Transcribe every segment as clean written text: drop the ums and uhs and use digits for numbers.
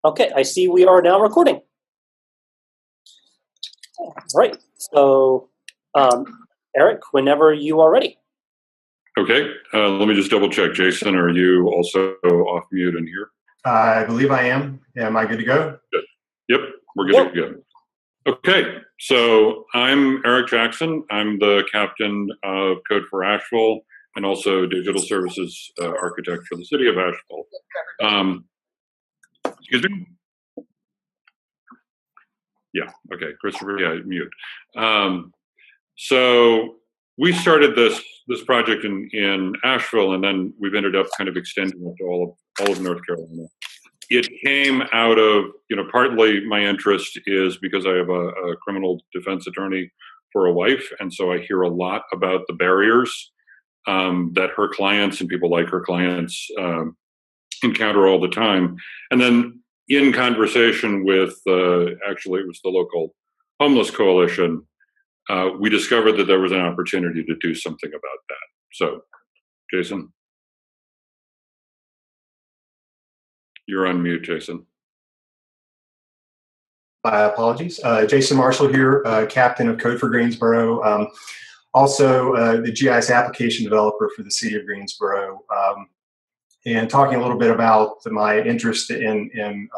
Okay, I see we are now recording. All right, so Eric, whenever you are ready. Okay, let me just double check. Jason, are you also off mute in here? I believe I am. Am I good to go? Good. Yep, we're good to go. Okay, so I'm Eric Jackson. I'm the captain of Code for Asheville and also digital services architect for the city of Asheville. Excuse me? Yeah, okay, Christopher, yeah, mute. So we started this project in Asheville, and then we've ended up kind of extending it to all of North Carolina. It came out of, partly my interest is because I have a criminal defense attorney for a wife, and so I hear a lot about the barriers that her clients and people like her clients encounter all the time. And then in conversation with, actually it was the local homeless coalition, we discovered that there was an opportunity to do something about that. So, Jason. You're on mute, Jason. My apologies. Jason Marshall here, captain of Code for Greensboro. Also the GIS application developer for the city of Greensboro. And talking a little bit about my interest in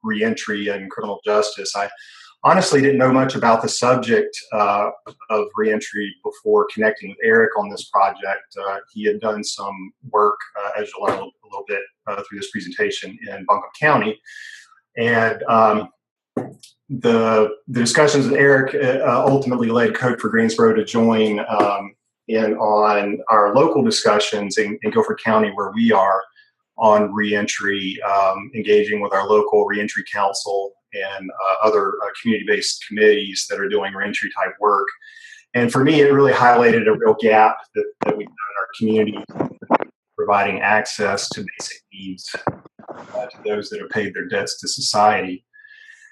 reentry and criminal justice. I honestly didn't know much about the subject of reentry before connecting with Eric on this project. He had done some work, as you'll learn a little bit through this presentation, in Buncombe County. And the discussions with Eric ultimately led Code for Greensboro to join in on our local discussions in Guilford County, where we are, on reentry, engaging with our local reentry council and other community-based committees that are doing reentry type work. And for me, it really highlighted a real gap that we've got in our community, providing access to basic needs to those that have paid their debts to society.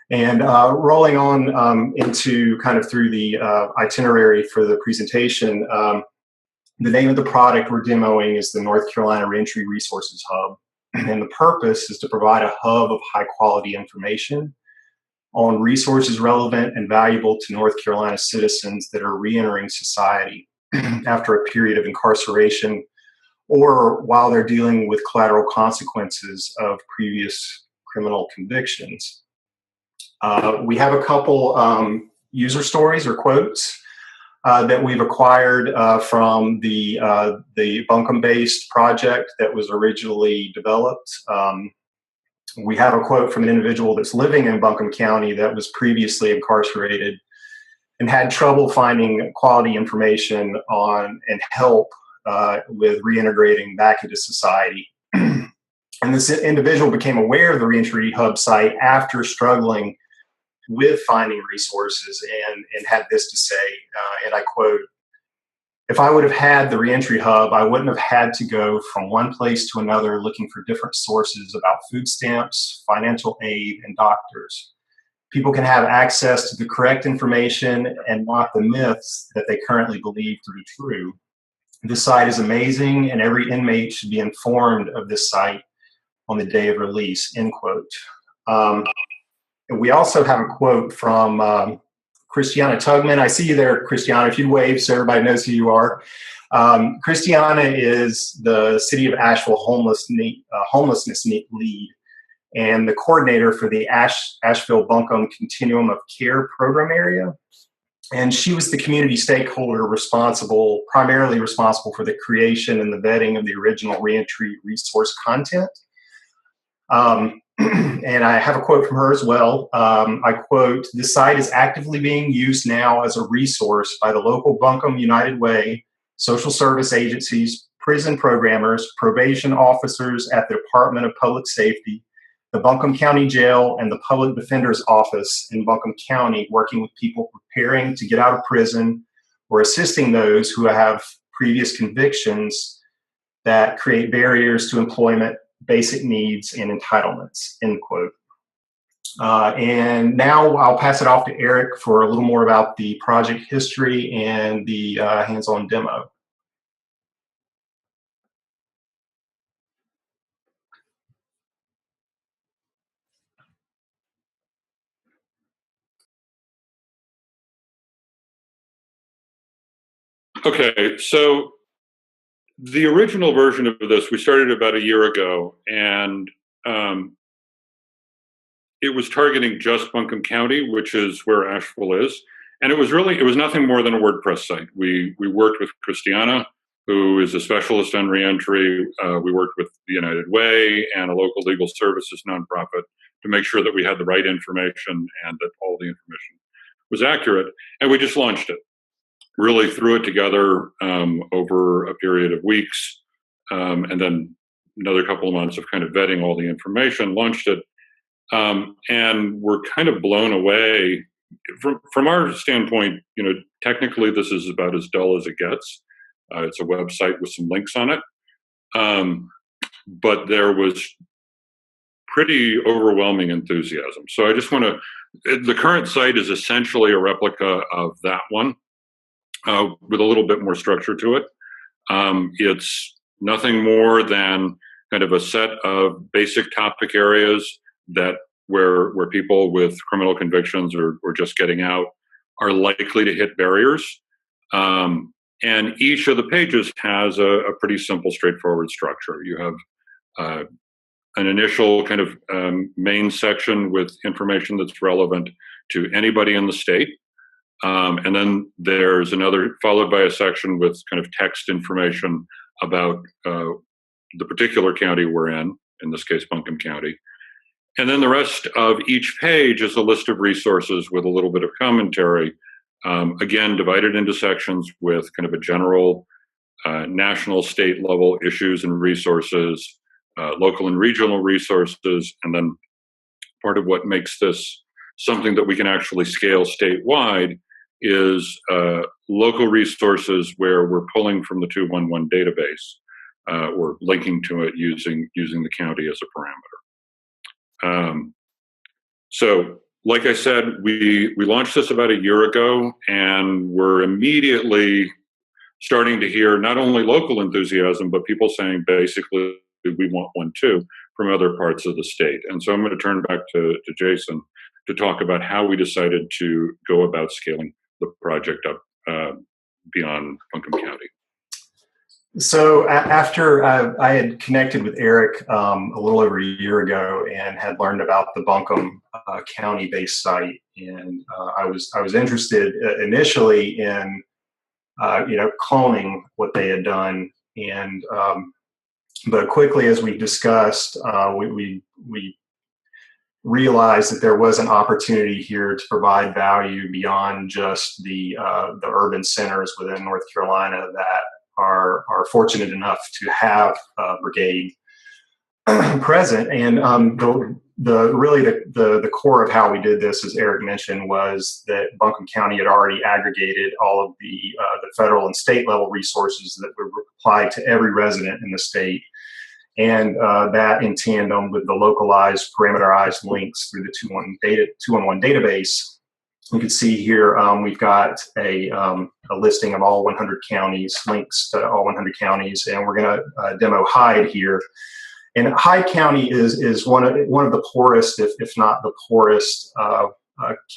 And rolling on into kind of through the itinerary for the presentation, the name of the product we're demoing is the North Carolina Reentry Resources Hub. And the purpose is to provide a hub of high quality information on resources relevant and valuable to North Carolina citizens that are reentering society after a period of incarceration or while they're dealing with collateral consequences of previous criminal convictions. We have a couple user stories or quotes that we've acquired from the Buncombe-based project that was originally developed. We have a quote from an individual that's living in Buncombe County that was previously incarcerated and had trouble finding quality information on and help with reintegrating back into society. And this individual became aware of the Reentry Hub site after struggling with finding resources and had this to say, and I quote, "If I would have had the Reentry Hub, I wouldn't have had to go from one place to another looking for different sources about food stamps, financial aid, and doctors. People can have access to the correct information and not the myths that they currently believe to be true. This site is amazing, and every inmate should be informed of this site on the day of release," end quote. And we also have a quote from Christiana Tugman. I see you there, Christiana. If you'd wave so everybody knows who you are. Christiana is the City of Asheville homelessness lead and the coordinator for the Asheville-Buncombe Continuum of Care program area. And she was the community stakeholder primarily responsible for the creation and the vetting of the original reentry resource content. And I have a quote from her as well. I quote, "The site is actively being used now as a resource by the local Buncombe United Way, social service agencies, prison programmers, probation officers at the Department of Public Safety, the Buncombe County Jail, and the Public Defender's Office in Buncombe County, working with people preparing to get out of prison or assisting those who have previous convictions that create barriers to employment, basic needs, and entitlements," end quote. And now I'll pass it off to Eric for a little more about the project history and the hands-on demo. Okay, so the original version of this, we started about a year ago, and it was targeting just Buncombe County, which is where Asheville is. And it was nothing more than a WordPress site. We worked with Christiana, who is a specialist on reentry. We worked with the United Way and a local legal services nonprofit to make sure that we had the right information and that all the information was accurate. And we just launched it. Really threw it together over a period of weeks, and then another couple of months of kind of vetting all the information, launched it. And we're kind of blown away from our standpoint. Technically, this is about as dull as it gets. It's a website with some links on it, but there was pretty overwhelming enthusiasm. So I just want to. The current site is essentially a replica of that one, with a little bit more structure to it. It's nothing more than kind of a set of basic topic areas that where people with criminal convictions or just getting out are likely to hit barriers. And each of the pages has a pretty simple, straightforward structure. You have an initial kind of main section with information that's relevant to anybody in the state. And then there's another, followed by a section with kind of text information about the particular county we're in this case, Buncombe County. And then the rest of each page is a list of resources with a little bit of commentary, again, divided into sections with kind of a general national, state level issues and resources, local and regional resources, and then part of what makes this something that we can actually scale statewide is local resources where we're pulling from the 211 database or linking to it using the county as a parameter. So, like I said, we launched this about a year ago, and we're immediately starting to hear not only local enthusiasm, but people saying basically we want one too from other parts of the state. And so I'm going to turn back to Jason to talk about how we decided to go about scaling the project up beyond Buncombe County. So after I had connected with Eric a little over a year ago and had learned about the Buncombe County-based site, and I was interested initially in cloning what they had done, and but quickly as we discussed, we realized that there was an opportunity here to provide value beyond just the urban centers within North Carolina that are fortunate enough to have a brigade present. And the core of how we did this, as Eric mentioned, was that Buncombe County had already aggregated all of the federal and state level resources that were applied to every resident in the state. And that in tandem with the localized parameterized links through the 211 database. You can see here we've got a listing of all 100 counties, links to all 100 counties, and we're going to demo Hyde here. And Hyde County is one of the poorest, if not the poorest,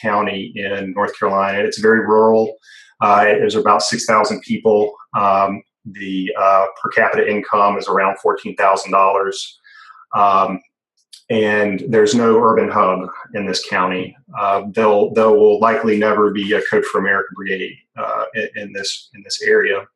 county in North Carolina. It's very rural. There's about 6,000 people. The per capita income is around $14,000. And there's no urban hub in this county. There will likely never be a Code for America brigade in this area.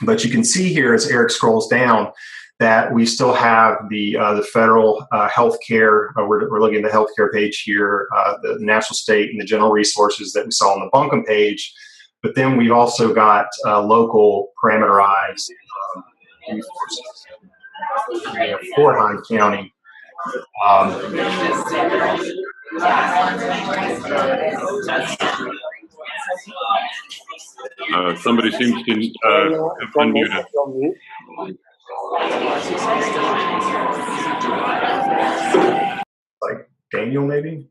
But you can see here as Eric scrolls down that we still have the federal health care. We're looking at the healthcare page here, the national, state, and the general resources that we saw on the Buncombe page. But then we've also got local parameterized resources for Hyde County. Somebody seems to have unmuted. Like Daniel, maybe?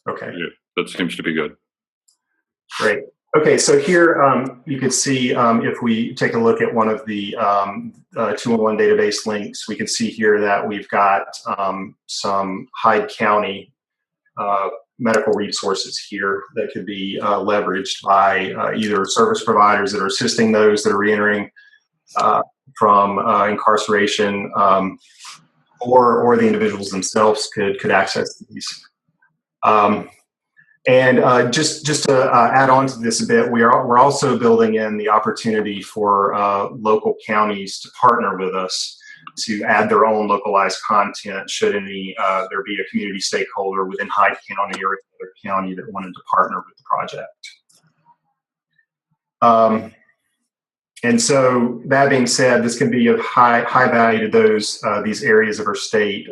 Okay. Yeah, that seems to be good. Great. Okay, so here you can see if we take a look at one of the 211 database links, we can see here that we've got some Hyde County medical resources here that could be leveraged by either service providers that are assisting those that are reentering from incarceration, or the individuals themselves could access these. And just to add on to this a bit, we're also building in the opportunity for local counties to partner with us to add their own localized content should any there be a community stakeholder within Hyde County or another county that wanted to partner with the project. And so that being said, this can be of high value to those these areas of our state.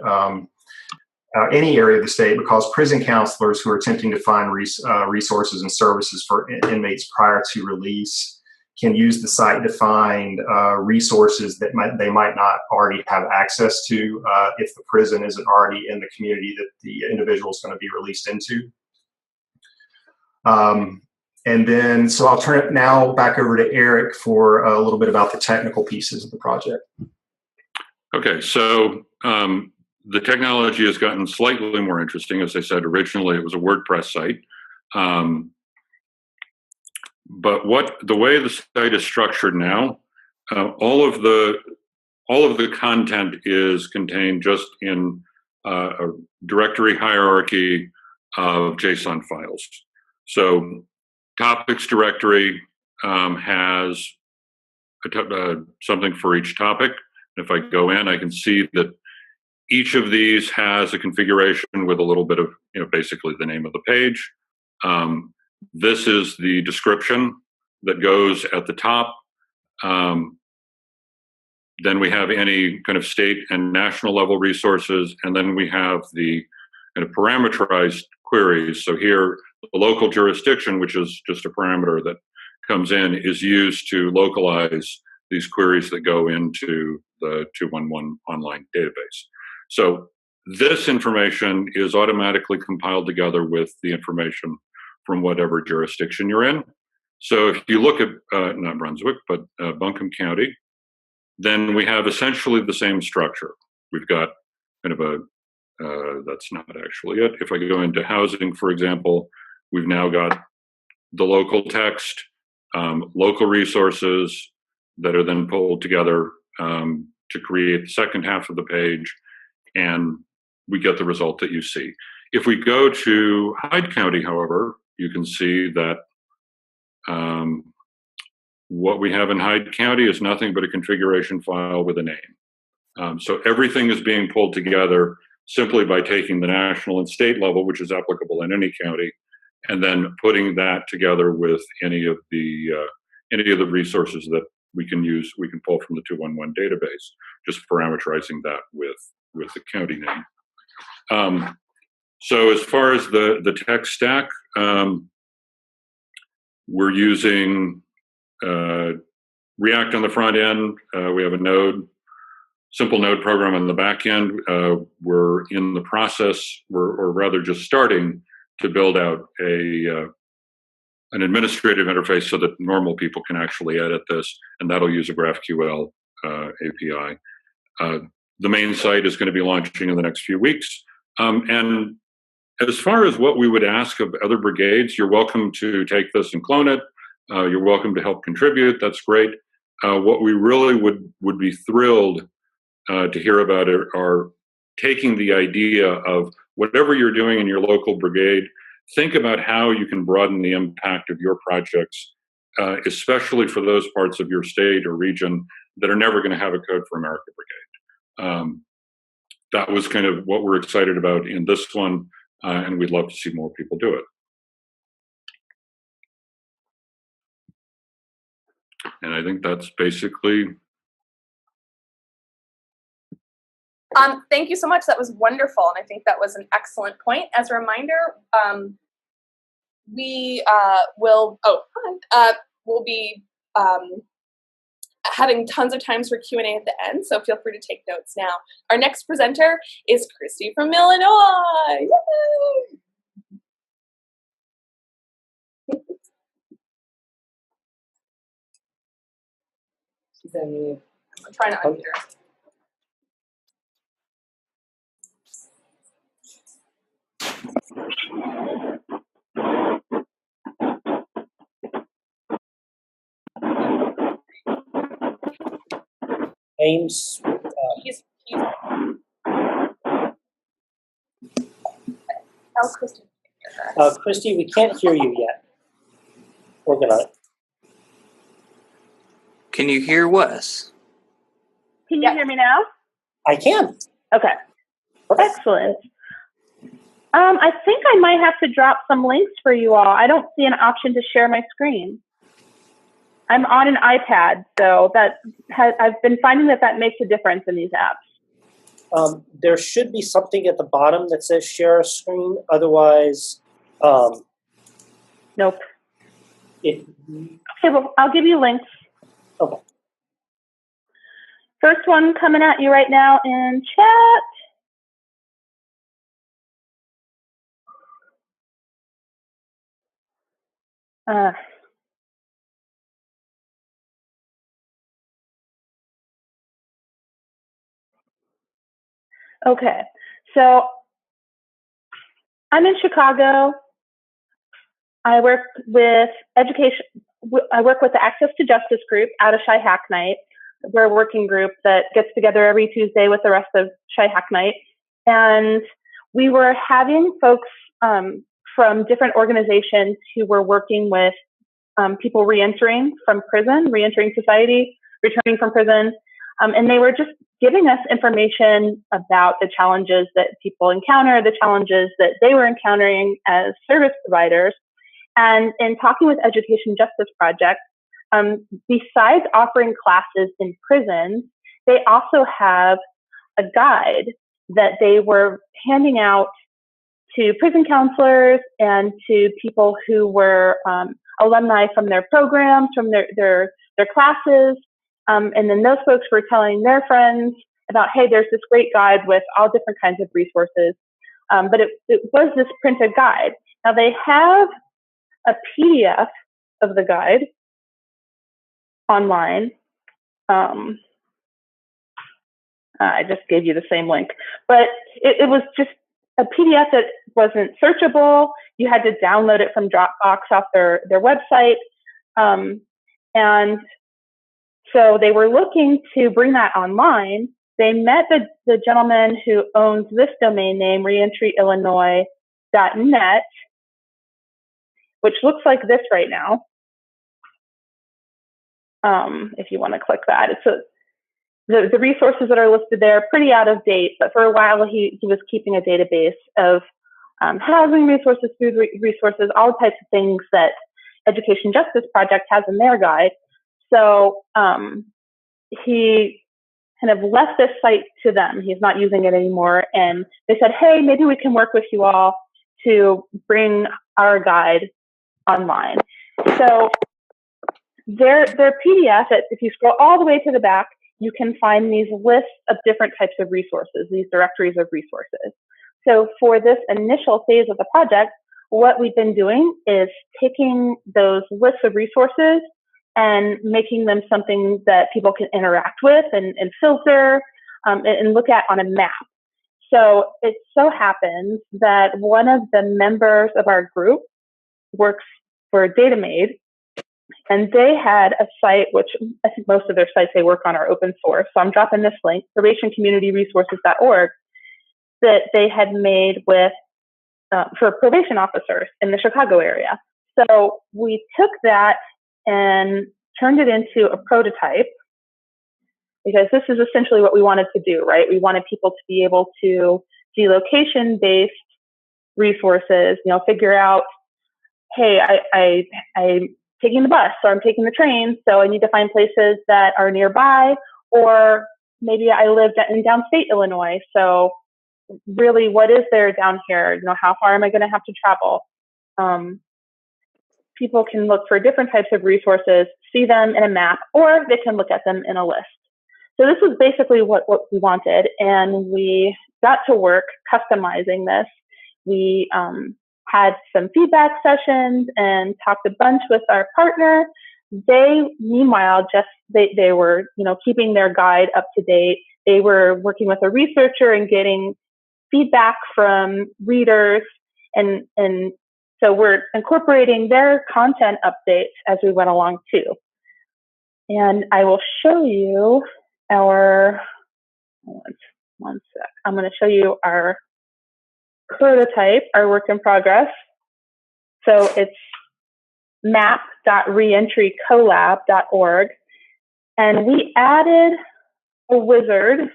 Any area of the state, because prison counselors who are attempting to find resources and services for inmates prior to release can use the site to find resources that they might not already have access to if the prison isn't already in the community that the individual is going to be released into. And then, so I'll turn it now back over to Eric for a little bit about the technical pieces of the project. Okay, so the technology has gotten slightly more interesting. As I said, originally it was a WordPress site. But the way the site is structured now, all of the content is contained just in a directory hierarchy of JSON files. So topics directory has something for each topic. If I go in, I can see that each of these has a configuration with a little bit of, basically the name of the page. This is the description that goes at the top. Then we have any kind of state and national level resources, and then we have the kind of parameterized queries. So here, the local jurisdiction, which is just a parameter that comes in, is used to localize these queries that go into the 211 online database. So this information is automatically compiled together with the information from whatever jurisdiction you're in. So if you look at, not Brunswick, but Buncombe County, then we have essentially the same structure. We've got kind of that's not actually it. If I go into housing, for example, we've now got the local text, local resources that are then pulled together to create the second half of the page, and we get the result that you see. If we go to Hyde County, however, you can see that what we have in Hyde County is nothing but a configuration file with a name. So everything is being pulled together simply by taking the national and state level, which is applicable in any county, and then putting that together with any of the resources that we can use, we can pull from the 211 database, just parameterizing that with the county name. So as far as the tech stack, we're using React on the front end. We have a simple Node program on the back end. We're in the process, or rather just starting to build out an administrative interface so that normal people can actually edit this, and that'll use a GraphQL API. The main site is going to be launching in the next few weeks. And as far as what we would ask of other brigades, you're welcome to take this and clone it. You're welcome to help contribute. That's great. What we really would be thrilled to hear about are taking the idea of whatever you're doing in your local brigade, think about how you can broaden the impact of your projects, especially for those parts of your state or region that are never going to have a Code for America brigade. That was kind of what we're excited about in this one, and we'd love to see more people do it. And I think that's basically. Thank you so much. That was wonderful, and I think that was an excellent point. As a reminder, we will be having tons of times for Q&A at the end, so feel free to take notes now. Our next presenter is Christy from Illinois. Yay! She's on mute. I'm trying to unmute her. Ames. He's Christy. Christy, we can't hear you yet. Working on it. Can you hear Wes? Can you hear me now? I can. Okay. Perfect. Excellent. I think I might have to drop some links for you all. I don't see an option to share my screen. I'm on an iPad, so I've been finding that makes a difference in these apps. There should be something at the bottom that says share a screen. Otherwise, Nope. it. Okay, well, I'll give you links. Okay. First one coming at you right now in chat. Okay, so I'm in Chicago. I work with education. I work with the Access to Justice group out of Chi-Hack Night. We're a working group that gets together every Tuesday with the rest of Chi-Hack Night. And we were having folks from different organizations who were working with people reentering from prison, reentering society, returning from prison. And they were just giving us information about the challenges that people encounter, the challenges that they were encountering as service providers. And in talking with Education Justice Project, besides offering classes in prisons, they also have a guide that they were handing out to prison counselors and to people who were alumni from their programs, from their classes. And then those folks were telling their friends about, hey, there's this great guide with all different kinds of resources. But it was this printed guide. Now they have a PDF of the guide online. I just gave you the same link, but it was just a PDF that wasn't searchable. You had to download it from Dropbox off their website. And so they were looking to bring that online. They met the gentleman who owns this domain name, reentryillinois.net, which looks like this right now. If you want to click that, the resources that are listed there are pretty out of date, but for a while he was keeping a database of housing resources, food resources, all types of things that Education Justice Project has in their guide. So he kind of left this site to them. He's not using it anymore. And they said, hey, maybe we can work with you all to bring our guide online. So their PDF, if you scroll all the way to the back, you can find these lists of different types of resources, these directories of resources. So for this initial phase of the project, what we've been doing is taking those lists of resources and making them something that people can interact with and filter and look at on a map. So it so happens that one of the members of our group works for DataMade, and they had a site, which I think most of their sites they work on are open source. So I'm dropping this link, probationcommunityresources.org, that they had made with for probation officers in the Chicago area. So we took that and turned it into a prototype, because this is essentially what we wanted to do, right? We wanted people to be able to see location-based resources, figure out, hey, I'm taking the bus or I'm taking the train, so I need to find places that are nearby, or maybe I live in downstate Illinois, so really what is there down here? How far am I going to have to travel? People can look for different types of resources, see them in a map, or they can look at them in a list. So this was basically what we wanted, and we got to work customizing this. We had some feedback sessions and talked a bunch with our partner. They, meanwhile, they were keeping their guide up to date. They were working with a researcher and getting feedback from readers, and so we're incorporating their content updates as we went along too. And I will show you one sec. I'm going to show you our prototype, our work in progress. So it's map.reentrycollab.org. And we added a wizard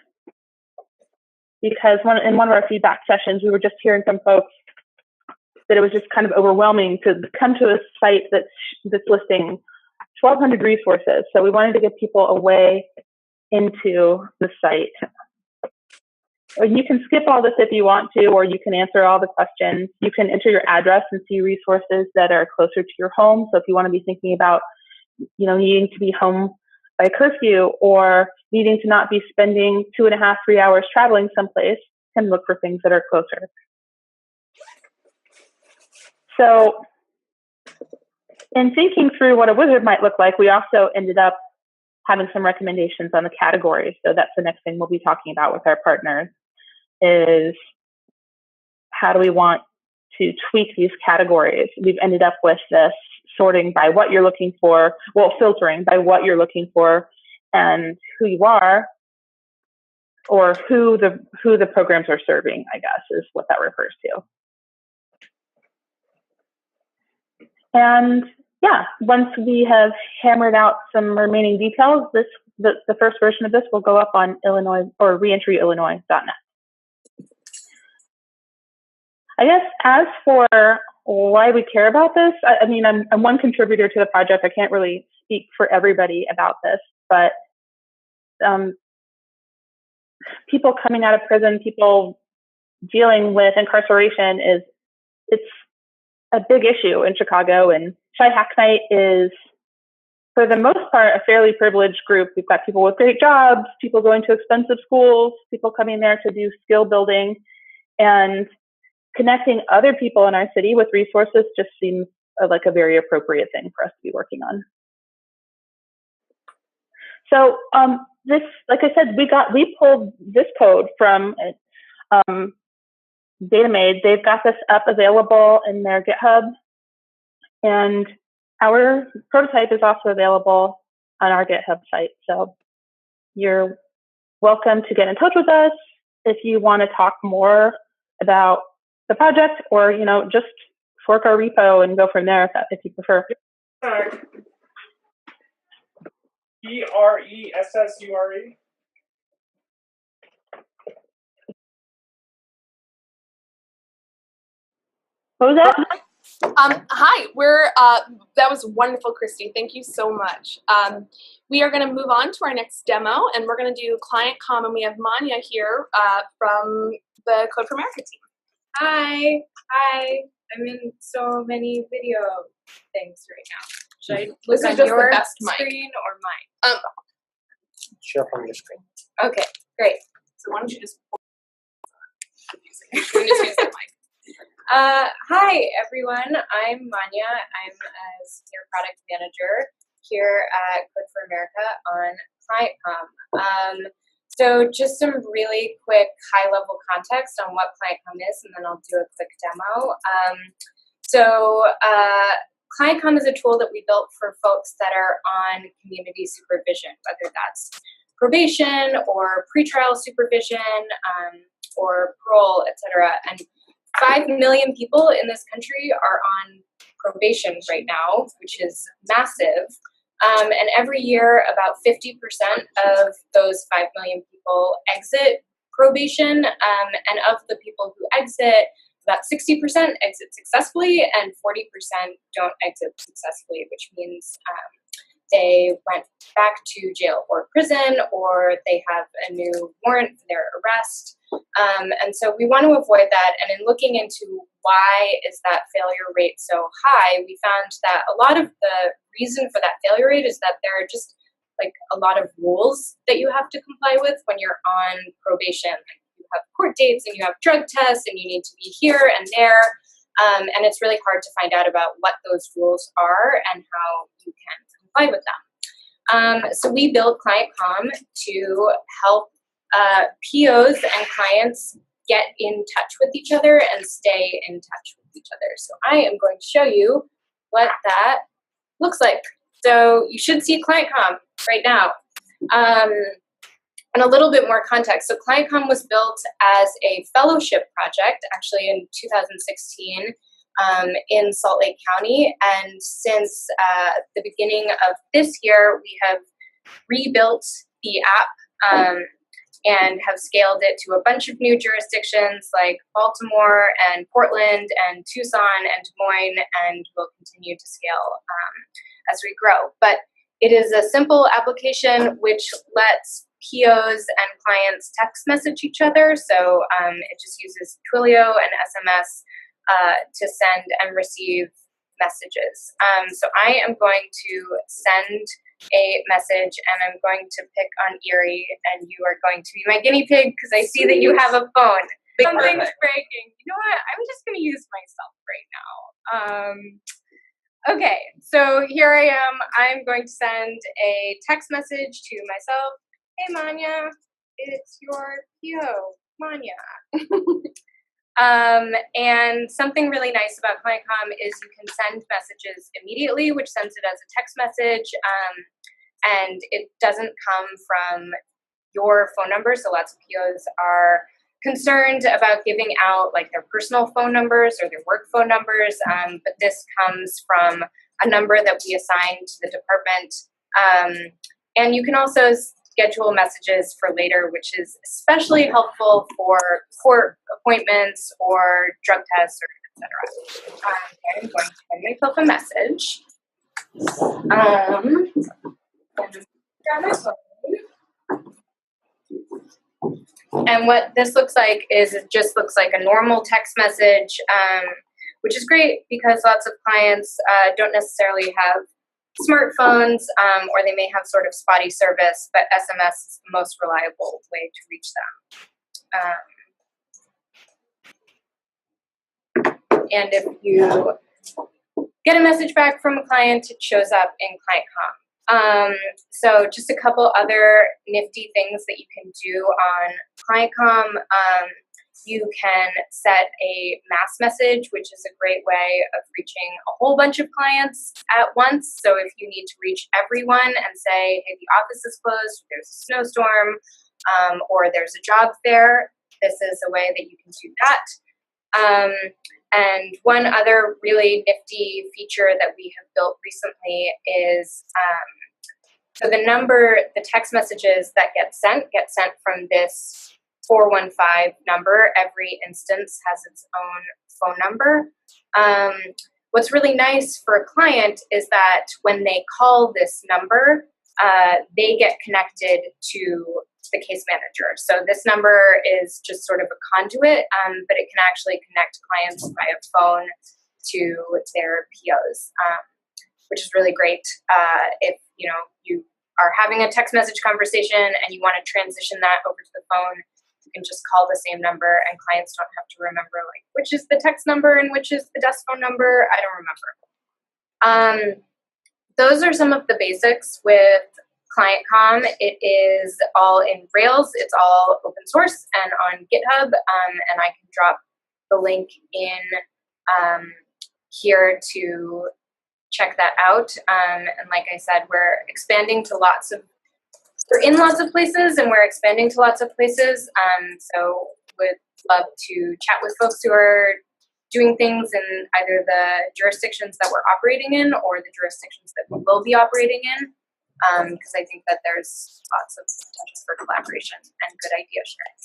because in one of our feedback sessions, we were just hearing from folks that it was just kind of overwhelming to come to a site that's listing 1,200 resources. So we wanted to give people a way into the site. You can skip all this if you want to, or you can answer all the questions. You can enter your address and see resources that are closer to your home. So if you want to be thinking about, needing to be home by curfew or needing to not be spending 2.5, 3 hours traveling someplace, you can look for things that are closer. So in thinking through what a wizard might look like, we also ended up having some recommendations on the categories. So that's the next thing we'll be talking about with our partners, is how do we want to tweak these categories? We've ended up with this sorting by what you're looking for, filtering by what you're looking for and who you are, or who the programs are serving, I guess, is what that refers to. And yeah, once we have hammered out some remaining details, the first version of this will go up on Illinois or reentryillinois.net. I guess as for why we care about this, I mean, I'm one contributor to the project. I can't really speak for everybody about this, but people coming out of prison, people dealing with incarceration it's a big issue in Chicago, and Chi-Hack Night is, for the most part, a fairly privileged group. We've got people with great jobs, people going to expensive schools, people coming there to do skill building, and connecting other people in our city with resources just seems like a very appropriate thing for us to be working on. So this, like I said, we pulled this code from DataMade. They've got this up available in their GitHub, and our prototype is also available on our GitHub site. So you're welcome to get in touch with us if you want to talk more about the project, or just fork our repo and go from there if you prefer. PRESSURE. What was that? Hi, that was wonderful, Christy. Thank you so much. We are going to move on to our next demo, and we're going to do ClientComm, and we have Manya here from the Code for America team. Hi. I'm in so many video things right now. Should I look on your screen or mine? Share from your screen. Okay, great. So why don't you just use the mic. Hi, everyone. I'm Manya. I'm a senior product manager here at Code for America on ClientComm. So just some really quick high-level context on what ClientComm is, and then I'll do a quick demo. ClientComm is a tool that we built for folks that are on community supervision, whether that's probation or pretrial supervision or parole, etc. And 5 million people in this country are on probation right now, which is massive. And every year, about 50% of those 5 million people exit probation. And of the people who exit, about 60% exit successfully and 40% don't exit successfully, which means they went back to jail or prison, or they have a new warrant for their arrest. And so we want to avoid that. And in looking into why is that failure rate so high, we found that a lot of the reason for that failure rate is that there are just like a lot of rules that you have to comply with when you're on probation. You have court dates and you have drug tests and you need to be here and there. And it's really hard to find out about what those rules are and how you can comply with them. So we built ClientComm to help POs and clients get in touch with each other and stay in touch with each other. So I am going to show you what that looks like. So you should see ClientComm right now. And a little bit more context. So ClientComm was built as a fellowship project, actually in 2016, in Salt Lake County. And since the beginning of this year, we have rebuilt the app and have scaled it to a bunch of new jurisdictions like Baltimore and Portland and Tucson and Des Moines, and will continue to scale as we grow. But it is a simple application which lets POs and clients text message each other. So it just uses Twilio and SMS to send and receive messages. So I am going to send a message, and I'm going to pick on Erie, and you are going to be my guinea pig because I see that you have a phone. Something's breaking. You know what? I'm just going to use myself right now. Okay, so here I am. I'm going to send a text message to myself. Hey, Manya, it's your PO, Manya. And something really nice about ClientComm is you can send messages immediately, which sends it as a text message, and it doesn't come from your phone number. So lots of POs are concerned about giving out like their personal phone numbers or their work phone numbers, but this comes from a number that we assign to the department. And you can also schedule messages for later, which is especially helpful for court appointments or drug tests, or etc. I'm going to send myself a message. Grab my phone. And what this looks like is it just looks like a normal text message, which is great because lots of clients don't necessarily have smartphones, or they may have sort of spotty service, but SMS is the most reliable way to reach them. And if you get a message back from a client, it shows up in ClientComm. So just a couple other nifty things that you can do on ClientComm. You can set a mass message, which is a great way of reaching a whole bunch of clients at once. So if you need to reach everyone and say, hey, the office is closed, there's a snowstorm, or there's a job fair, this is a way that you can do that. And one other really nifty feature that we have built recently is, so the text messages that get sent from this 415 number. Every instance has its own phone number. What's really nice for a client is that when they call this number, they get connected to the case manager. So this number is just sort of a conduit, but it can actually connect clients via phone to their POs, which is really great. If you are having a text message conversation and you want to transition that over to the phone, you can just call the same number, and clients don't have to remember like which is the text number and which is the desk phone number. I don't remember. Those are some of the basics with ClientComm. It is all in Rails. It's all open source and on GitHub, and I can drop the link in here to check that out. And like I said, we're in lots of places, and we're expanding to lots of places. So would love to chat with folks who are doing things in either the jurisdictions that we're operating in or the jurisdictions that we will be operating in, because I think that there's lots of potential for collaboration and good idea sharing.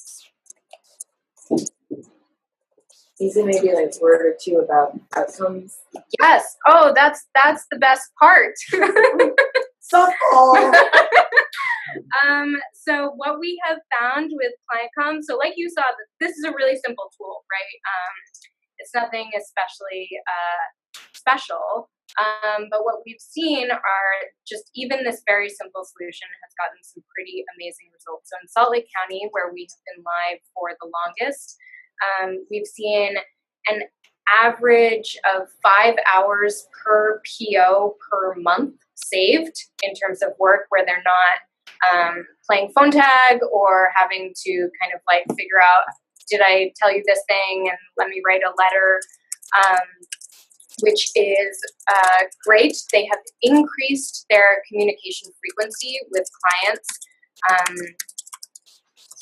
Easy, maybe like a word or two about outcomes. Yes. Oh, that's the best part. Softball. So what we have found with ClientComm, so like you saw, this is a really simple tool, right? It's nothing especially special, but what we've seen are just even this very simple solution has gotten some pretty amazing results. So in Salt Lake County, where we've been live for the longest, we've seen an average of 5 hours per PO per month saved in terms of work where they're not playing phone tag or having to kind of like figure out, did I tell you this thing and let me write a letter, which is great. They have increased their communication frequency with clients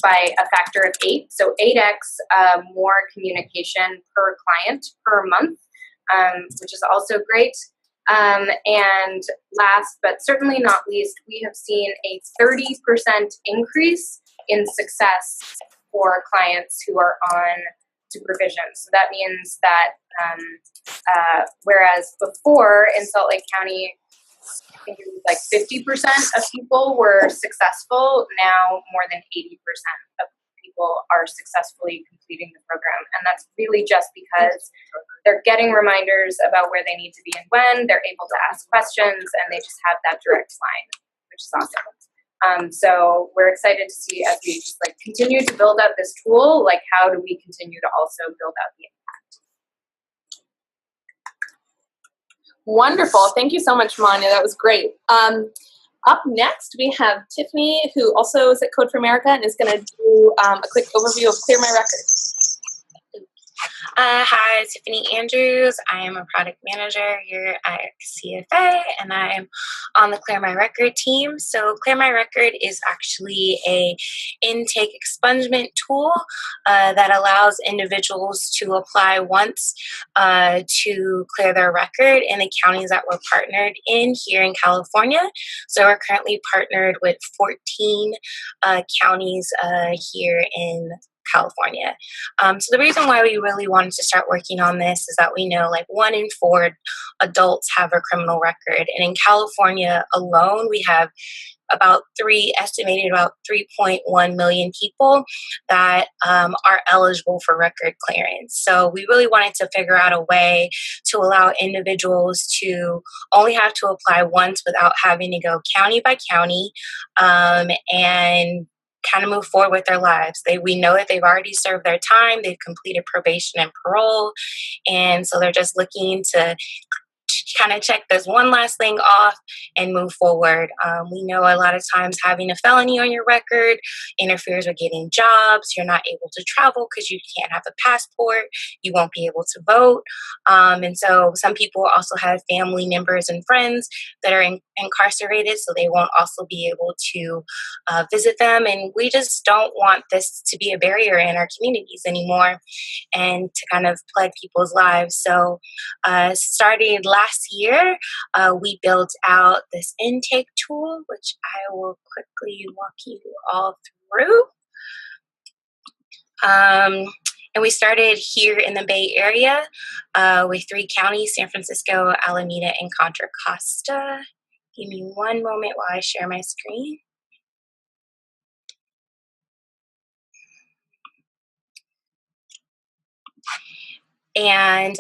by a factor of 8, so 8x more communication per client per month, which is also great. And last but certainly not least, we have seen a 30% increase in success for clients who are on supervision. So that means that whereas before in Salt Lake County, I think it was like 50% of people were successful. Now more than 80% of people are successfully completing the program. And that's really just because they're getting reminders about where they need to be and when. They're able to ask questions, and they just have that direct line, which is awesome. So we're excited to see as we just like continue to build out this tool, like how do we continue to also build out the impact? Wonderful. Thank you so much, Manya. That was great. Up next, we have Tiffany, who also is at Code for America and is going to do a quick overview of Clear My Record. Hi, Tiffany Andrews. I am a product manager here at CFA, and I'm on the Clear My Record team. So Clear My Record is actually a intake expungement tool that allows individuals to apply once to clear their record in the counties that we're partnered in here in California. So we're currently partnered with 14 counties here in California. So the reason why we really wanted to start working on this is that we know like 1 in 4 adults have a criminal record. And in California alone, we have estimated about 3.1 million people that are eligible for record clearance. So we really wanted to figure out a way to allow individuals to only have to apply once without having to go county by county and kind of move forward with their lives. We know that they've already served their time, they've completed probation and parole, and so they're just looking to kind of check this one last thing off and move forward. We know a lot of times having a felony on your record interferes with getting jobs. You're not able to travel because you can't have a passport. You won't be able to vote. And so some people also have family members and friends that are incarcerated, so they won't also be able to visit them. And we just don't want this to be a barrier in our communities anymore and to kind of plague people's lives. So starting last year, we built out this intake tool, which I will quickly walk you all through. And we started here in the Bay Area with 3 counties, San Francisco, Alameda, and Contra Costa. Give me one moment while I share my screen. And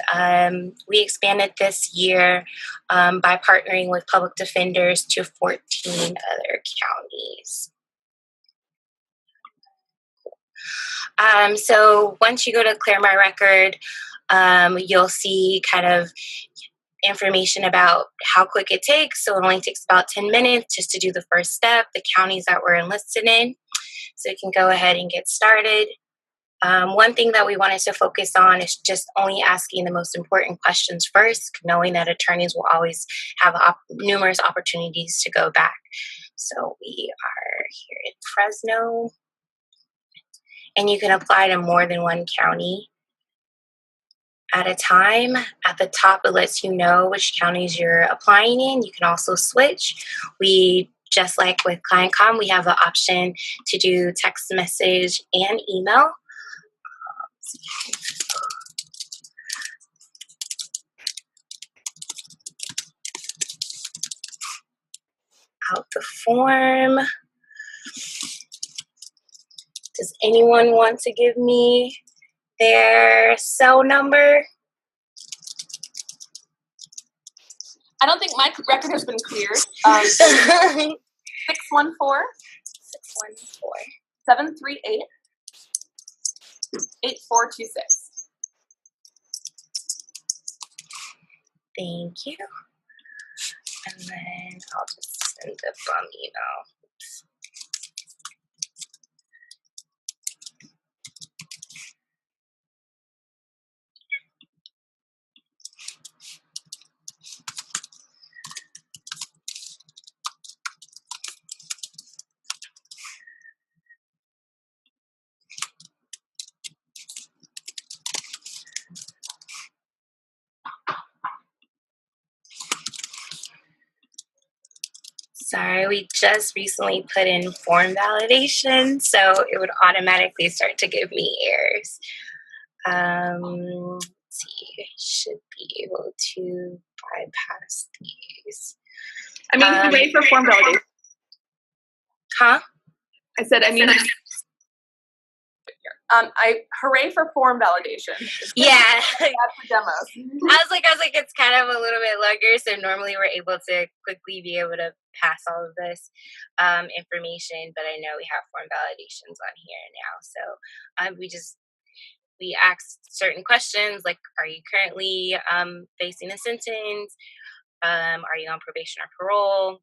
we expanded this year by partnering with public defenders to 14 other counties. So once you go to Clear My Record, you'll see kind of information about how quick it takes. So it only takes about 10 minutes just to do the first step, the counties that we're enlisted in. So you can go ahead and get started. One thing that we wanted to focus on is just only asking the most important questions first, knowing that attorneys will always have numerous opportunities to go back. So we are here in Fresno, and you can apply to more than 1 county at a time. At the top, it lets you know which counties you're applying in. You can also switch. Just like with ClientComm, we have the option to do text message and email. Out the form. Does anyone want to give me their cell number? I don't think my record has been cleared. 614 738 8426. Thank you. And then I'll just send the bum email. Oops. We just recently put in form validation, so it would automatically start to give me errors. Let's see, should be able to bypass these. I mean, hooray for form validation. Huh? I said, I mean, hooray for form validation. Yeah. For demos. I was like, it's kind of a little bit longer. So normally we're able to quickly be able to pass all of this information, but I know we have form validations on here now. So we ask certain questions like, are you currently facing a sentence? Are you on probation or parole?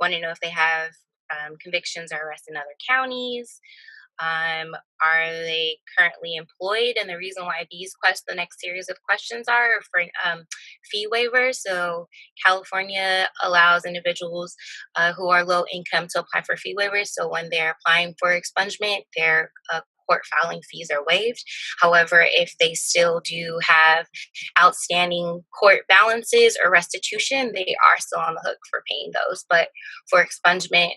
Want to know if they have convictions or arrests in other counties. Are they currently employed? And the reason why the next series of questions are for fee waivers. So California allows individuals who are low income to apply for fee waivers. So when they're applying for expungement, their court filing fees are waived. However, if they still do have outstanding court balances or restitution, they are still on the hook for paying those. But for expungement,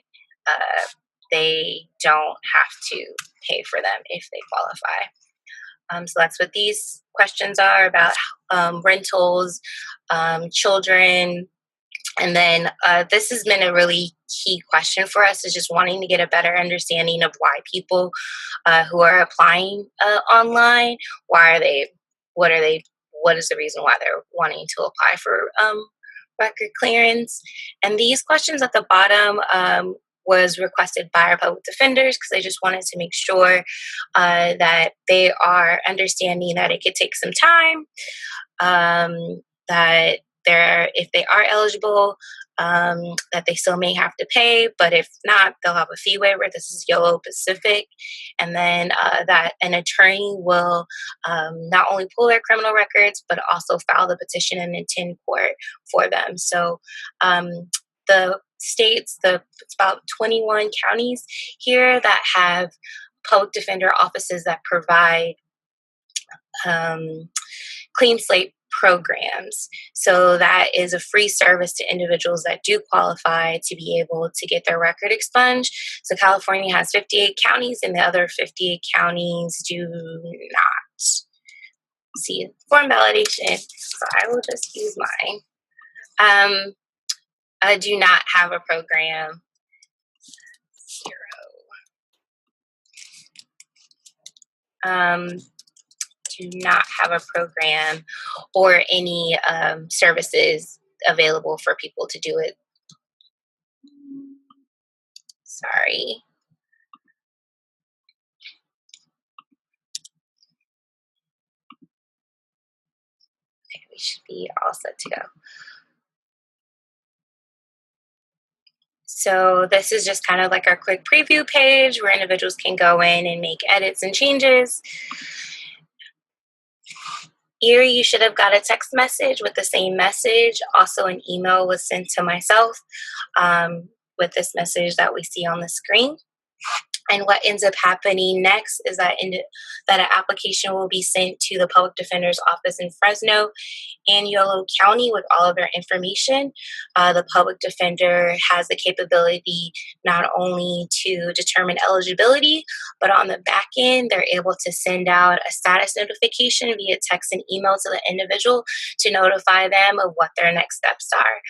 they don't have to pay for them if they qualify. So that's what these questions are about: rentals, children. And then this has been a really key question for us, is just wanting to get a better understanding of why people who are applying online, what is the reason why they're wanting to apply for record clearance. And these questions at the bottom was requested by our public defenders because they just wanted to make sure that they are understanding that it could take some time, that if they are eligible, that they still may have to pay, but if not, they'll have a fee waiver. This is Yolo Pacific. And then that an attorney will not only pull their criminal records, but also file the petition and attend court for them. So the states, it's about 21 counties here that have public defender offices that provide clean slate programs. So that is a free service to individuals that do qualify to be able to get their record expunged. So California has 58 counties and the other 58 counties do not. See, form validation. So I will just use mine. I do not have a program. 0. Do not have a program or any services available for people to do it. Sorry. Okay, we should be all set to go. So this is just kind of like our quick preview page where individuals can go in and make edits and changes. Here you should have got a text message with the same message. Also an email was sent to myself with this message that we see on the screen. And what ends up happening next is that an application will be sent to the public defender's office in Fresno and Yolo County with all of their information. The public defender has the capability not only to determine eligibility, but on the back end, they're able to send out a status notification via text and email to the individual to notify them of what their next steps are.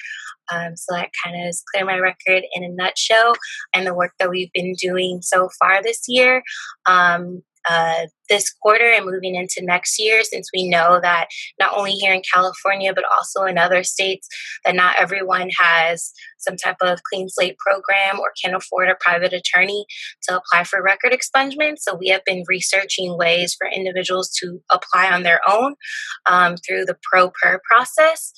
So that kind of is Clear My Record in a nutshell, and the work that we've been doing so far this year. This quarter and moving into next year, since we know that not only here in California, but also in other states, that not everyone has some type of clean slate program or can afford a private attorney to apply for record expungement. So we have been researching ways for individuals to apply on their own through the pro-per process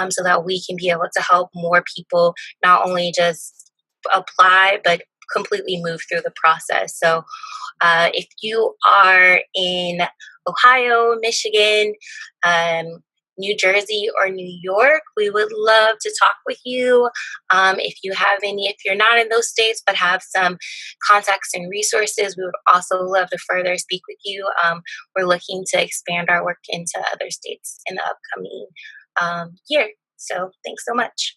so that we can be able to help more people not only just apply, but completely move through the process. So if you are in Ohio, Michigan, New Jersey, or New York, we would love to talk with you. If you're not in those states but have some contacts and resources, we would also love to further speak with you. We're looking to expand our work into other states in the upcoming year. So thanks so much.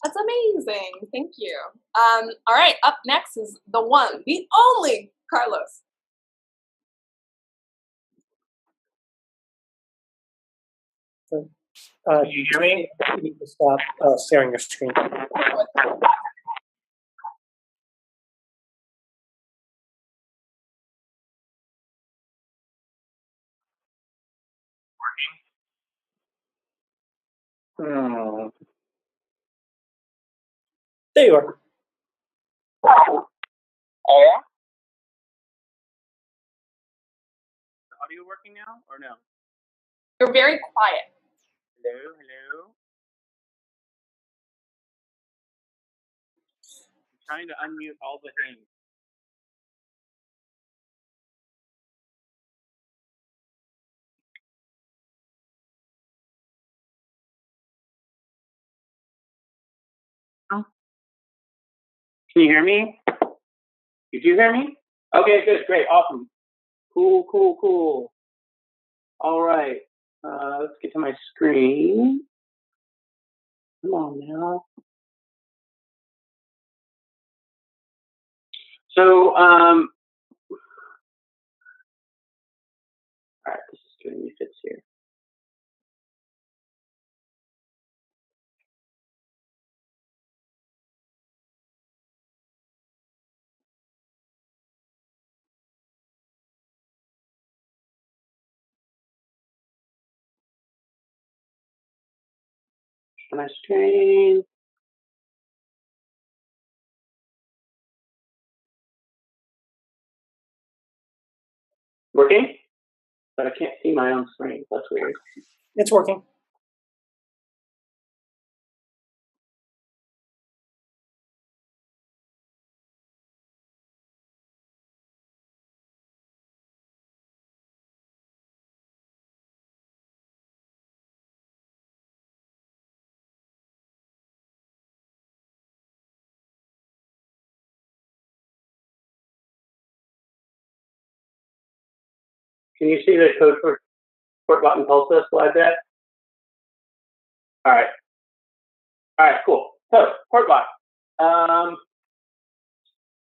That's amazing. Thank you. All right, up next is the one, the only Carlos. Can you hear me? You need to stop sharing your screen. Hmm. There you are. Oh yeah? Audio working now or no? You're very quiet. Hello, hello. I'm trying to unmute all the things. Can you hear me? You do hear me? Okay, good, great, awesome. Cool, cool, cool. All right, let's get to my screen. Come on now. So, all right, this is giving me fits here. My screen. Working? But I can't see my own screen. That's weird. It's working. Can you see the code for CourtBiot and Tulsa slide deck? All right, cool. So, CourtBiot.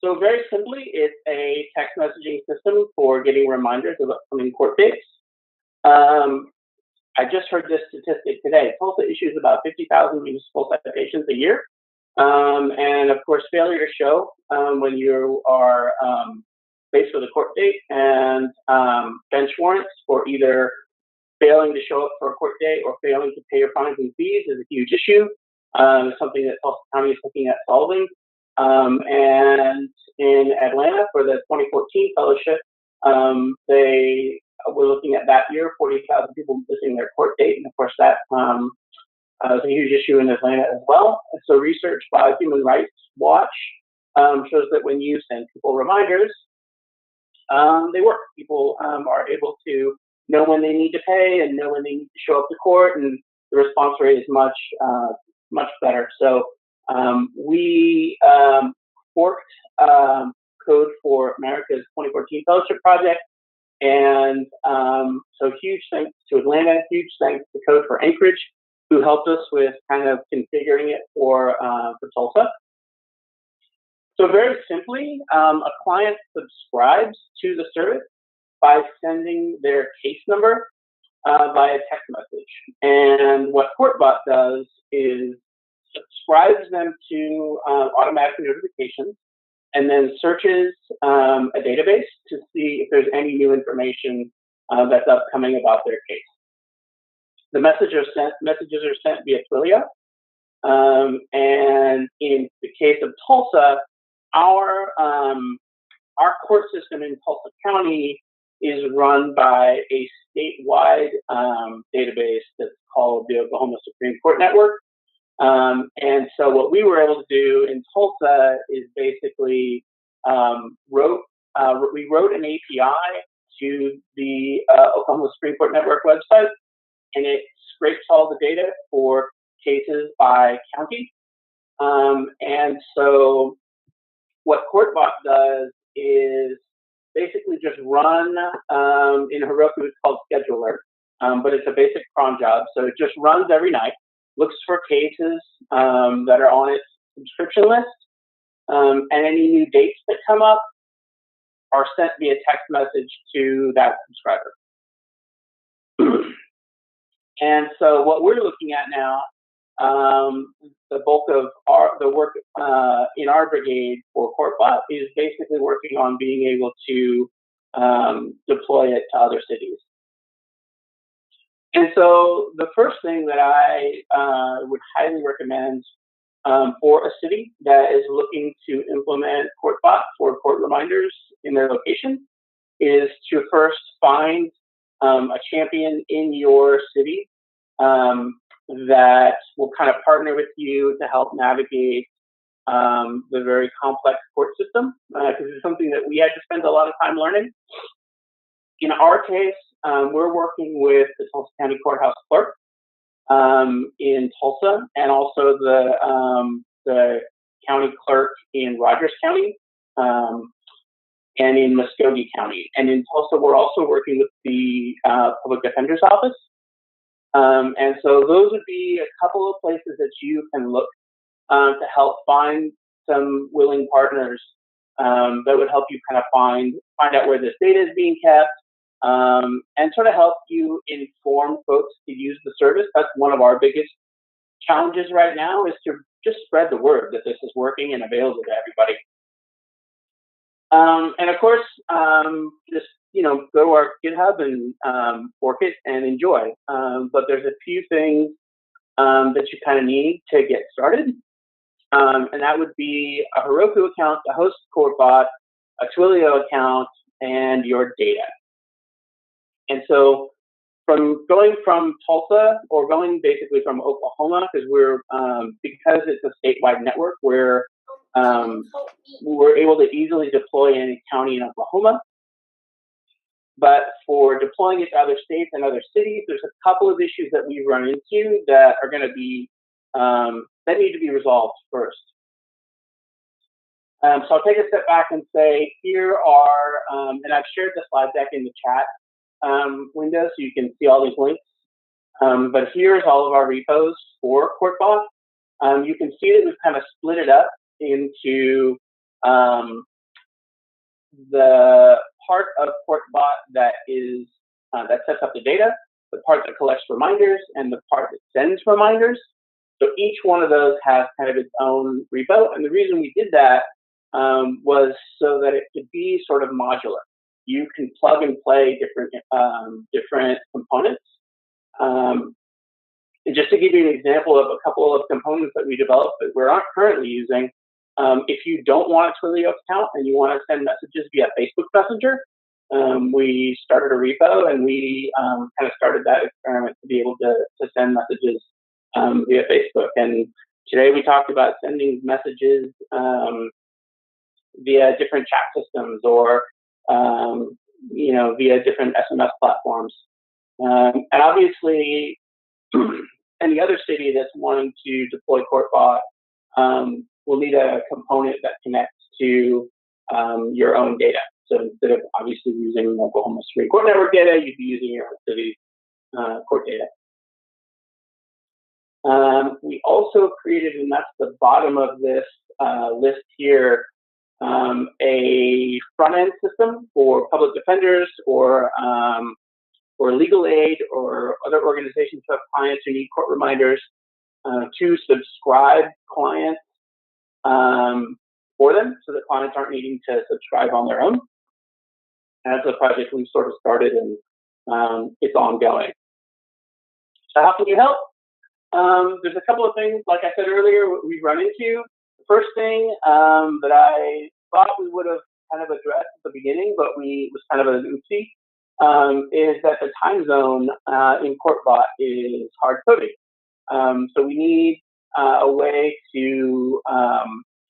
So very simply, it's a text messaging system for getting reminders of upcoming court dates. I just heard this statistic today. Tulsa issues about 50,000 municipal citations a year. And of course, failure to show when you are faced with a court date and bench warrants for either failing to show up for a court date or failing to pay your fines and fees is a huge issue. Something that Tulsa County is looking at solving. And in Atlanta for the 2014 fellowship, they were looking at that year, 40,000 people missing their court date. And of course, that was a huge issue in Atlanta as well. And so research by Human Rights Watch shows that when you send people reminders, they work. People are able to know when they need to pay and know when they need to show up to court, and the response rate is much better. So we forked code for America's 2014 Fellowship Project, and so huge thanks to Atlanta, huge thanks to Code for Anchorage, who helped us with kind of configuring it for Tulsa. So very simply, a client subscribes to the service by sending their case number via text message. And what CourtBiot does is subscribes them to automatic notifications and then searches a database to see if there's any new information that's upcoming about their case. The messages are sent via Twilio. And in the case of Tulsa, our court system in Tulsa County is run by a statewide database that's called the Oklahoma Supreme Court Network. And so what we were able to do in Tulsa is basically we wrote an API to the Oklahoma Supreme Court Network website, and it scrapes all the data for cases by county. And so what CourtBiot does is basically just run, in Heroku it's called Scheduler, but it's a basic cron job. So it just runs every night. looks for cases that are on its subscription list, and any new dates that come up are sent via text message to that subscriber. And so what we're looking at now, the bulk of the work in our brigade for CourtBiot is basically working on being able to deploy it to other cities. And so the first thing that I would highly recommend for a city that is looking to implement CourtBiot for court reminders in their location is to first find a champion in your city that will kind of partner with you to help navigate the very complex court system, because it's something that we had to spend a lot of time learning. In our case, we're working with the Tulsa County Courthouse clerk in Tulsa, and also the county clerk in Rogers County and in Muskogee County. And in Tulsa, we're also working with the Public Defender's Office. And so those would be a couple of places that you can look to help find some willing partners that would help you kind of find out where this data is being kept, and sort of help you inform folks to use the service. That's one of our biggest challenges right now, is to just spread the word that this is working and available to everybody. And of course, just go to our GitHub and fork it and enjoy. But there's a few things that you kind of need to get started. And that would be a Heroku account to host CourtBiot, a Twilio account, and your data. And so going from Tulsa, or going basically from Oklahoma, because because it's a statewide network, we're able to easily deploy in any county in Oklahoma. But for deploying it to other states and other cities, there's a couple of issues that we run into that are going to be that need to be resolved first. So I'll take a step back and say, here are, and I've shared the slide deck in the chat window so you can see all these links. But here's all of our repos for CourtBiot. You can see that we've kind of split it up into the part of CourtBiot that is that sets up the data, the part that collects reminders, and the part that sends reminders. So each one of those has kind of its own repo, and the reason we did that was so that it could be sort of modular. You can plug and play different components. And just to give you an example of a couple of components that we developed that we're not currently using, if you don't want a Twilio account and you want to send messages via Facebook Messenger, we started a repo, and we kind of started that experiment to be able to send messages via Facebook. And today we talked about sending messages via different chat systems, or via different SMS platforms. And obviously, any other city that's wanting to deploy CourtBiot will need a component that connects to your own data. So instead of obviously using Oklahoma Supreme Court network data, you'd be using your own city's court data. We also created, and that's the bottom of this list here, a front-end system for public defenders or legal aid or other organizations who have clients who need court reminders to subscribe clients for them, so that clients aren't needing to subscribe on their own. And that's a project we've sort of started, and it's ongoing. So how can you help? There's a couple of things, like I said earlier, we run into. The first thing that I thought we would have kind of addressed at the beginning, but was kind of an oopsie, is that the time zone in CourtBiot is hard coding. So we need a way to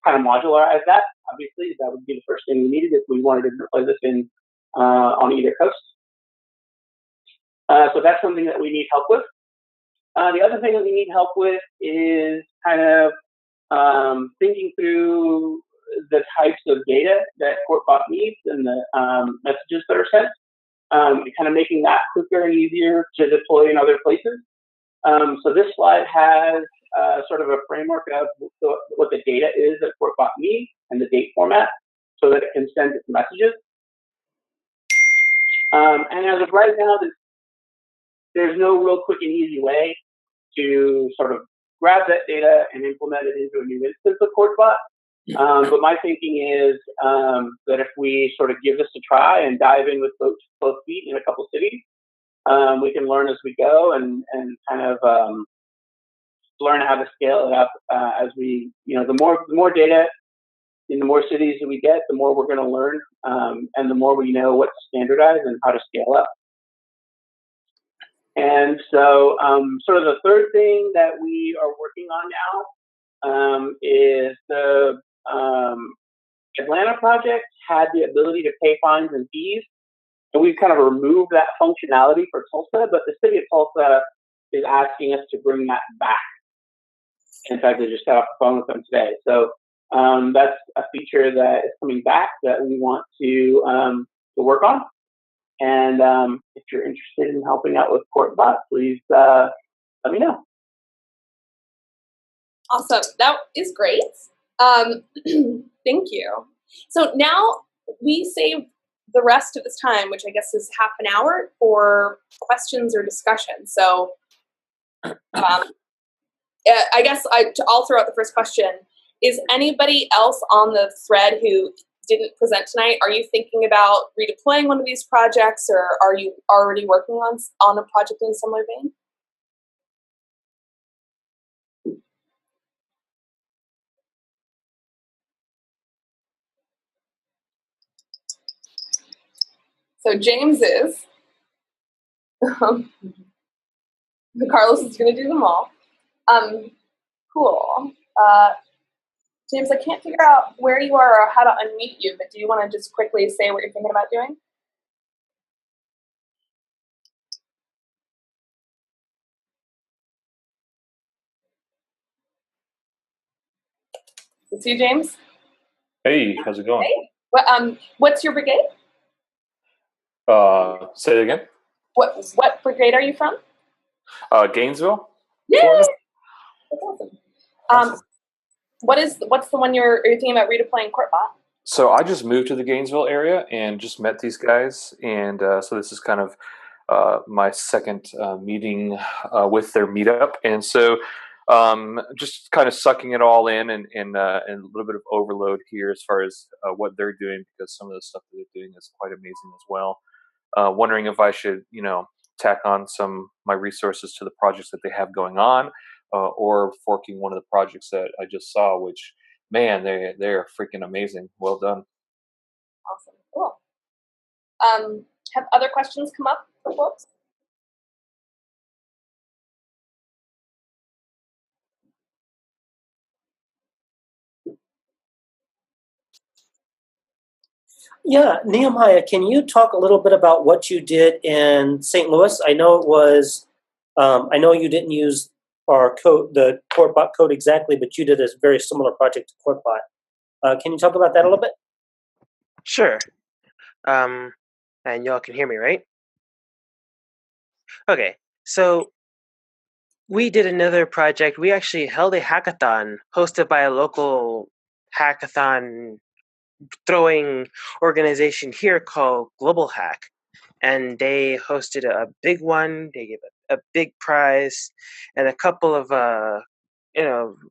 kind of modularize that. Obviously, that would be the first thing we needed if we wanted to deploy this in on either coast. So that's something that we need help with. The other thing that we need help with is kind of thinking through the types of data that CourtBiot needs and the messages that are sent, and kind of making that quicker and easier to deploy in other places. So this slide has sort of a framework of what the data is that CourtBot needs and the date format so that it can send its messages. And as of right now, there's no real quick and easy way to sort of grab that data and implement it into a new instance of CourtBot. But my thinking is that if we sort of give this a try and dive in with both feet in a couple cities, we can learn as we go and kind of learn how to scale it up as we, the more data in the more cities that we get, the more we're going to learn, and the more we know what to standardize and how to scale up. And so sort of the third thing that we are working on now is the Atlanta project had the ability to pay fines and fees. And we've kind of removed that functionality for Tulsa, but the city of Tulsa is asking us to bring that back. In fact, I just got off the phone with them today. So that's a feature that is coming back that we want to work on. And if you're interested in helping out with CourtBot, please let me know. Awesome. That is great. Thank you. So now we save the rest of this time, which I guess is half an hour, for questions or discussion. So I guess I'll throw out the first question. Is anybody else on the thread who didn't present tonight, are you thinking about redeploying one of these projects, or are you already working on a project in a similar vein? So James is. Carlos is going to do them all. Cool. James, I can't figure out where you are or how to unmute you, but do you want to just quickly say what you're thinking about doing? It's you, James. Hey, how's it going? Hey. What's your brigade? Say it again. What brigade are you from? Gainesville. Yay! Florida. That's awesome. What's the one you're thinking about redeploying CourtBot? So I just moved to the Gainesville area and just met these guys, and so this is kind of my second meeting with their meetup, and so just kind of sucking it all in and a little bit of overload here as far as what they're doing, because some of the stuff that they're doing is quite amazing as well. Wondering if I should, tack on some my resources to the projects that they have going on, or forking one of the projects that I just saw, which, man, they're freaking amazing. Well done. Awesome. Cool. Have other questions come up for folks? Yeah, Nehemiah, can you talk a little bit about what you did in St. Louis? I know it was, I know you didn't use our code, the CourtBot code exactly, but you did a very similar project to CourtBot. Can you talk about that a little bit? Sure. And y'all can hear me, right? Okay, so we did another project. We actually held a hackathon hosted by a local hackathon throwing organization here called Global Hack. And they hosted a big one. They gave a big prize, and a couple of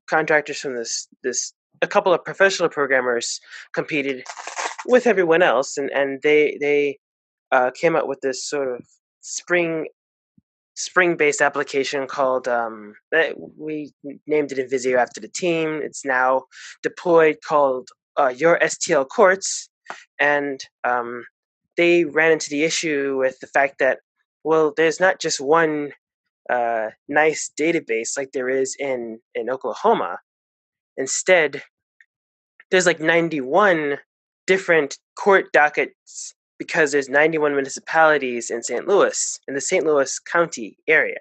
contractors from a couple of professional programmers competed with everyone else, and they came up with this sort of spring-based application called we named it in Visio after the team. It's now deployed, called Your STL Courts, and they ran into the issue with the fact that, well, there's not just one nice database like there is in Oklahoma. Instead, there's like 91 different court dockets, because there's 91 municipalities in St. Louis, in the St. Louis County area.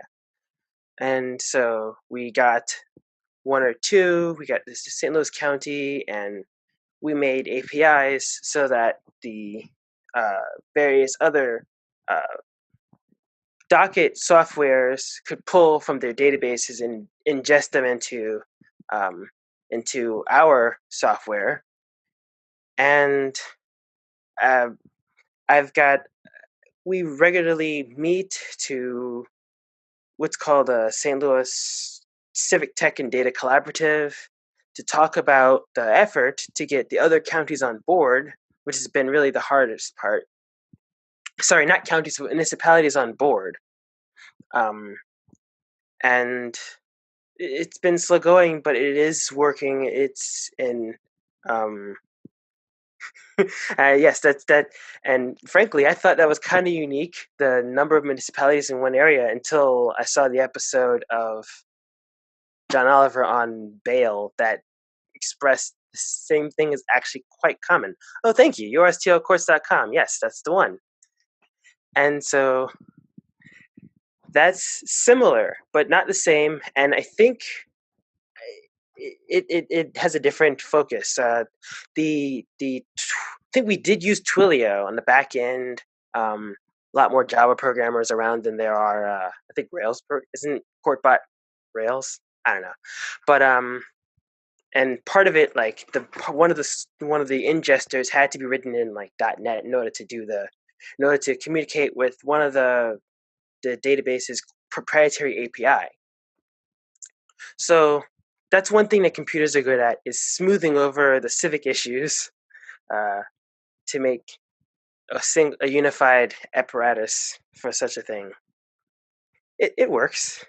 And so we got one or two, we got this St. Louis County, and we made APIs so that the various other docket softwares could pull from their databases and ingest them into our software. And we regularly meet to what's called a St. Louis Civic Tech and Data Collaborative to talk about the effort to get the other counties on board, which has been really the hardest part. Sorry, not counties, but municipalities on board. And it's been slow going, but it is working. It's in yes, that's that. And frankly, I thought that was kind of unique, the number of municipalities in one area, until I saw the episode of John Oliver on bail that expressed the same thing is actually quite common. Oh, thank you. USTLcourts.com. Yes, that's the one. And so that's similar, but not the same. And I think it has a different focus. I think we did use Twilio on the back end. A lot more Java programmers around than there are. I think Rails isn't CourtBiot Rails. I don't know, but and part of it, like one of the ingesters had to be written in like .NET in order to communicate with one of the database's proprietary API. So that's one thing that computers are good at, is smoothing over the civic issues to make a unified apparatus for such a thing. It works.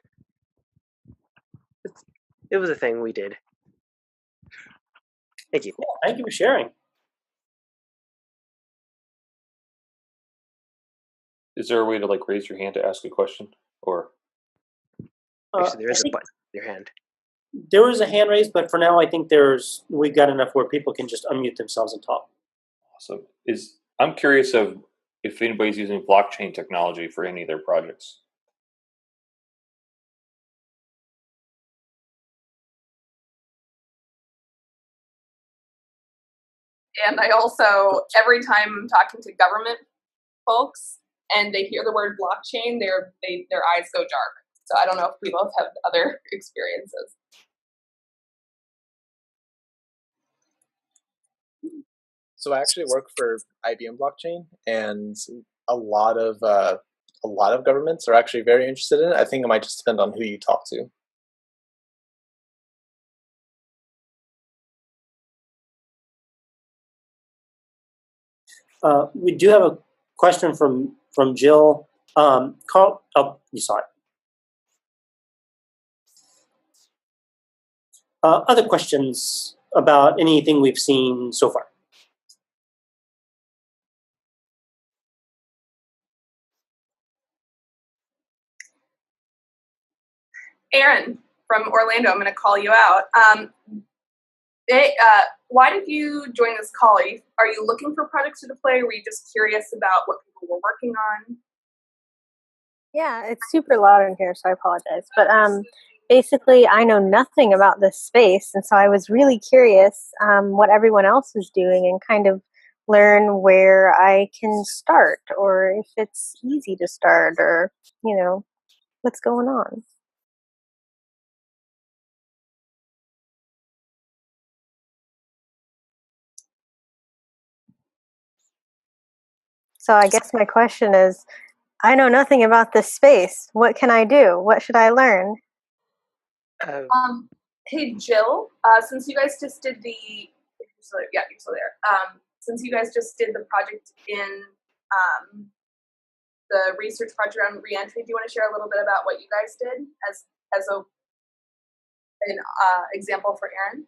It was a thing we did. Thank you. Cool. Thank you for sharing. Is there a way to like raise your hand to ask a question, or? Actually, there is a button. Your hand. There is a hand raised, but for now, I think we've got enough where people can just unmute themselves and talk. Awesome. I'm curious if anybody's using blockchain technology for any of their projects. And I also, every time I'm talking to government folks and they hear the word blockchain, their eyes go dark. So I don't know if we both have other experiences. So I actually work for IBM Blockchain, and a lot of governments are actually very interested in it. I think it might just depend on who you talk to. We do have a question from Jill. Carl, you saw it. Other questions about anything we've seen so far? Aaron from Orlando, I'm going to call you out. Why did you join this call? Are you looking for projects to deploy? Or were you just curious about what people were working on? Yeah, it's super loud in here, so I apologize. But basically, I know nothing about this space, and so I was really curious what everyone else is doing and kind of learn where I can start, or if it's easy to start, or, what's going on. So I guess my question is, I know nothing about this space. What can I do? What should I learn? Hey, Jill, since you guys just did you're still there. Since you guys just did the project in the research project on reentry, do you want to share a little bit about what you guys did as an example for Aaron?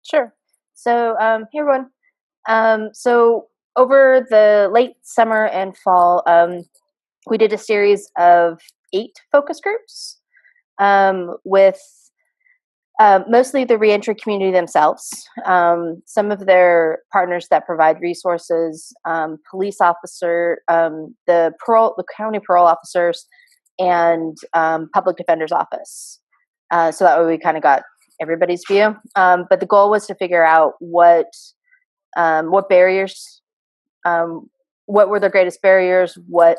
Sure. So, hey everyone. So over the late summer and fall, we did a series of 8 focus groups with mostly the reentry community themselves, some of their partners that provide resources, police officer, the county parole officers, and public defender's office. So that way we kind of got everybody's view. But the goal was to figure out what barriers, what were the greatest barriers, what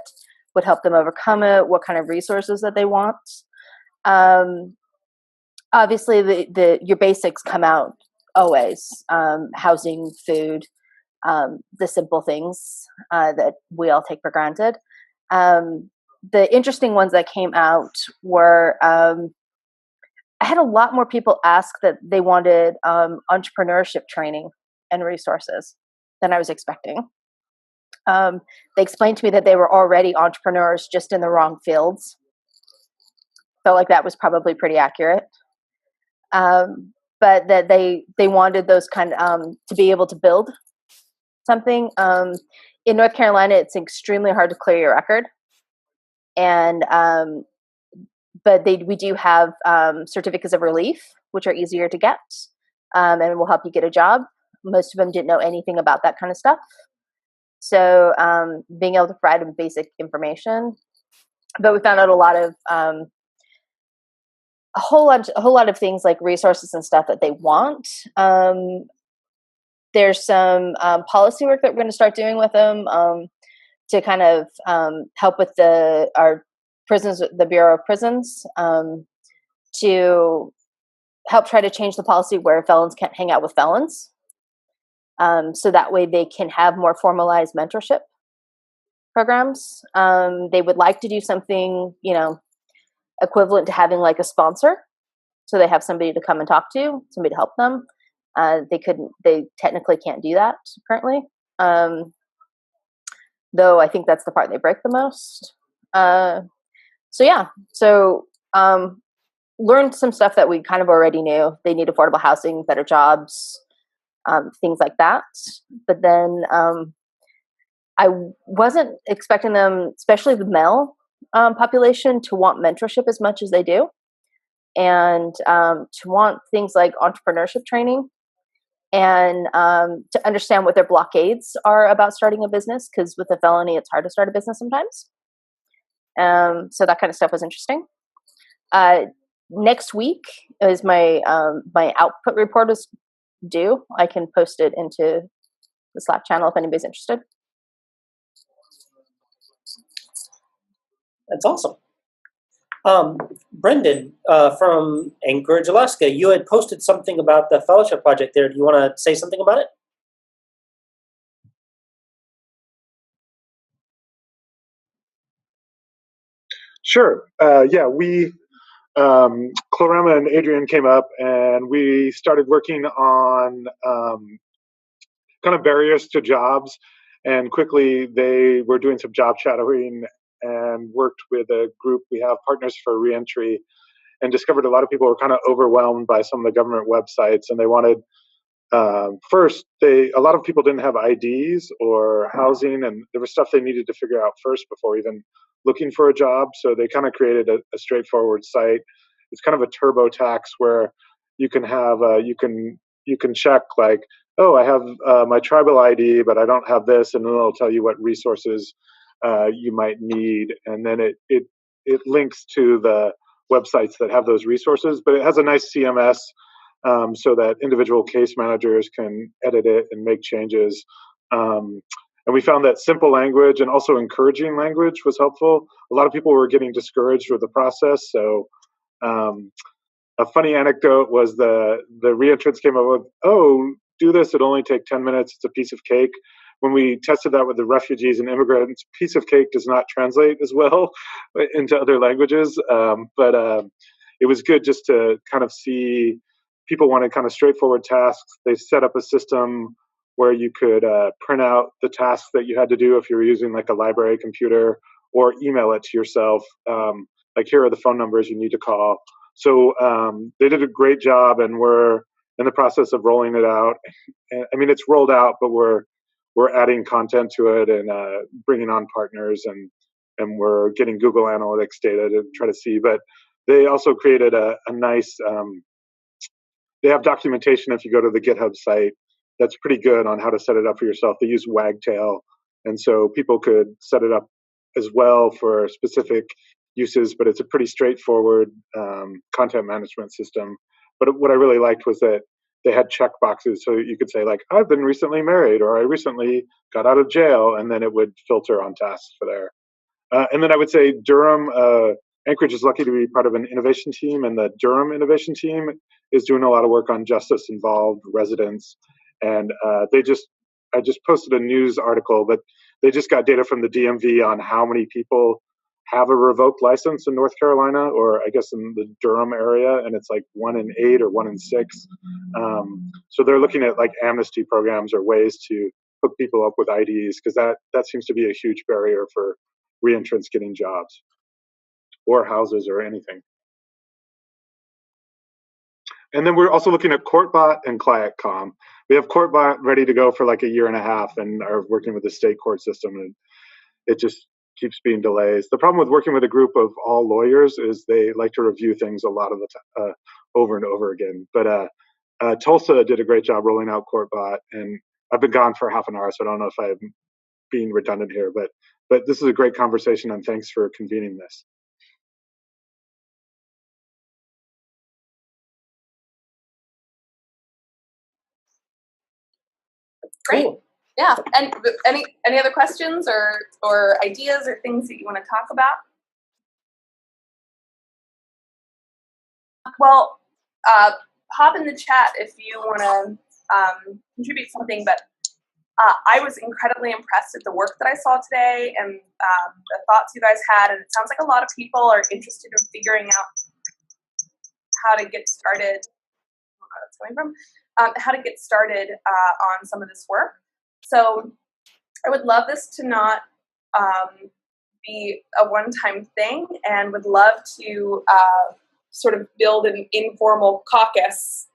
would help them overcome it, what kind of resources that they want. Obviously, your basics come out always: housing, food, the simple things that we all take for granted. The interesting ones that came out were I had a lot more people ask that they wanted entrepreneurship training and resources than I was expecting. They explained to me that they were already entrepreneurs, just in the wrong fields. Felt like that was probably pretty accurate. But that they wanted those kind to be able to build something. In North Carolina, it's extremely hard to clear your record, and but we do have certificates of relief, which are easier to get, and will help you get a job. Most of them didn't know anything about that kind of stuff, so being able to provide them basic information. But we found out a whole lot of things like resources and stuff that they want. There's some policy work that we're going to start doing with them to kind of help with our prisons, the Bureau of Prisons, to help try to change the policy where felons can't hang out with felons. So that way they can have more formalized mentorship programs. They would like to do something, equivalent to having like a sponsor. So they have somebody to come and talk to, somebody to help them. They technically can't do that currently. Though I think that's the part they break the most. So learned some stuff that we kind of already knew. They need affordable housing, better jobs, things like that. But then I wasn't expecting them, especially the male population, to want mentorship as much as they do, and to want things like entrepreneurship training, and to understand what their blockades are about starting a business, because with a felony, it's hard to start a business sometimes. So that kind of stuff was interesting. Next week is my output report is due. I can post it into the Slack channel if anybody's interested. That's awesome. Brendan from Anchorage, Alaska, you had posted something about the fellowship project there. Do you want to say something about it? Sure. We, Claremma and Adrian came up and we started working on kind of barriers to jobs. And quickly they were doing some job shadowing and worked with a group. We have Partners for Reentry, and discovered a lot of people were kind of overwhelmed by some of the government websites, and they wanted a lot of people didn't have IDs or housing, and there was stuff they needed to figure out first before even looking for a job. So they kind of created a straightforward site. It's kind of a TurboTax where you can have you can check like, oh, I have my tribal ID, but I don't have this, and then it'll tell you what resources you might need, and then it links to the websites that have those resources. But it has a nice CMS. So that individual case managers can edit it and make changes. And we found that simple language and also encouraging language was helpful. A lot of people were getting discouraged with the process. So a funny anecdote was the reentrants came up with, oh, do this, it'll only take 10 minutes, it's a piece of cake. When we tested that with the refugees and immigrants, piece of cake does not translate as well into other languages. But it was good just to kind of see people wanted kind of straightforward tasks. They set up a system where you could print out the tasks that you had to do if you were using like a library computer, or email it to yourself. Like, here are the phone numbers you need to call. So they did a great job, and we're in the process of rolling it out. I mean, it's rolled out, but we're adding content to it and bringing on partners, and we're getting Google Analytics data to try to see. But they also created a nice they have documentation if you go to the GitHub site that's pretty good on how to set it up for yourself. They use Wagtail, and so people could set it up as well for specific uses, but it's a pretty straightforward content management system. But what I really liked was that they had check boxes, so you could say like, I've been recently married, or I recently got out of jail, and then it would filter on tasks for there. And then I would say Durham, Anchorage is lucky to be part of an innovation team, and the Durham innovation team is doing a lot of work on justice-involved residents. And I just posted a news article, but they just got data from the DMV on how many people have a revoked license in North Carolina, or I guess in the Durham area, and it's like 1 in 8 or 1 in 6. So they're looking at like amnesty programs or ways to hook people up with IDs, because that seems to be a huge barrier for reentrants getting jobs or houses or anything. And then we're also looking at CourtBiot and ClientComm. We have CourtBiot ready to go for like 1.5 years and are working with the state court system, and it just keeps being delays. The problem with working with a group of all lawyers is they like to review things a lot of the time, over and over again. But Tulsa did a great job rolling out CourtBiot, and I've been gone for half an hour, so I don't know if I'm being redundant here, but this is a great conversation, and thanks for convening this. Great. Yeah. And any other questions or ideas or things that you want to talk about? Well, hop in the chat if you want to contribute something. But I was incredibly impressed at the work that I saw today and the thoughts you guys had. And it sounds like a lot of people are interested in figuring out how to get started. I don't know where that's coming from. How to get started on some of this work. So I would love this to not be a one-time thing, and would love to sort of build an informal caucus.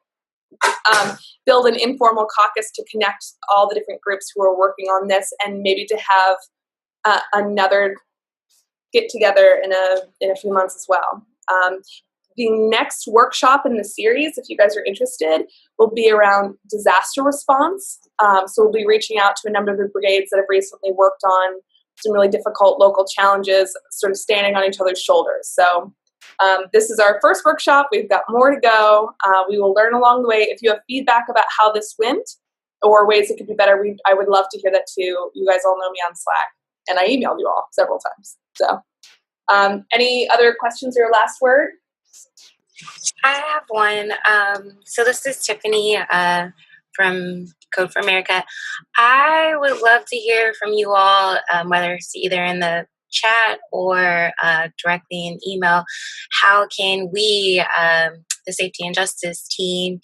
To connect all the different groups who are working on this, and maybe to have another get together in a few months as well. The next workshop in the series, if you guys are interested, will be around disaster response. So we'll be reaching out to a number of the brigades that have recently worked on some really difficult local challenges, sort of standing on each other's shoulders. So this is our first workshop. We've got more to go. We will learn along the way. If you have feedback about how this went or ways it could be better, I would love to hear that too. You guys all know me on Slack, and I emailed you all several times. So any other questions or last word? I have one. So this is Tiffany from Code for America. I would love to hear from you all, whether it's either in the chat or directly in email. How can we, the Safety and Justice team,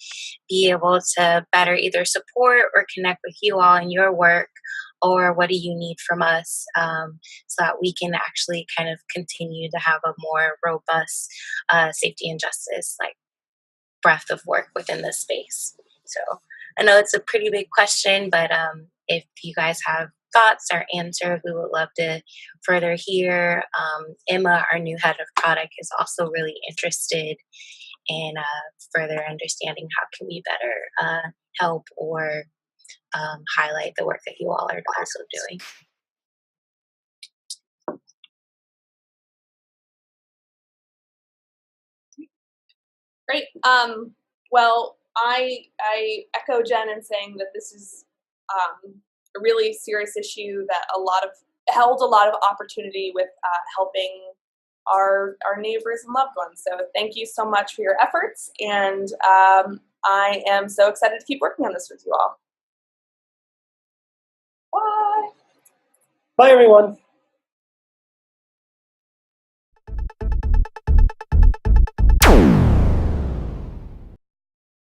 be able to better either support or connect with you all in your work? Or what do you need from us so that we can actually kind of continue to have a more robust safety and justice breadth of work within this space? So I know it's a pretty big question, but if you guys have thoughts or answers, we would love to further hear. Emma, our new head of product, is also really interested in further understanding how can we better help or highlight the work that you all are also doing. Great. Well, I echo Jen in saying that this is a really serious issue that held a lot of opportunity with helping our neighbors and loved ones. So thank you so much for your efforts, and I am so excited to keep working on this with you all. Bye. Bye, everyone.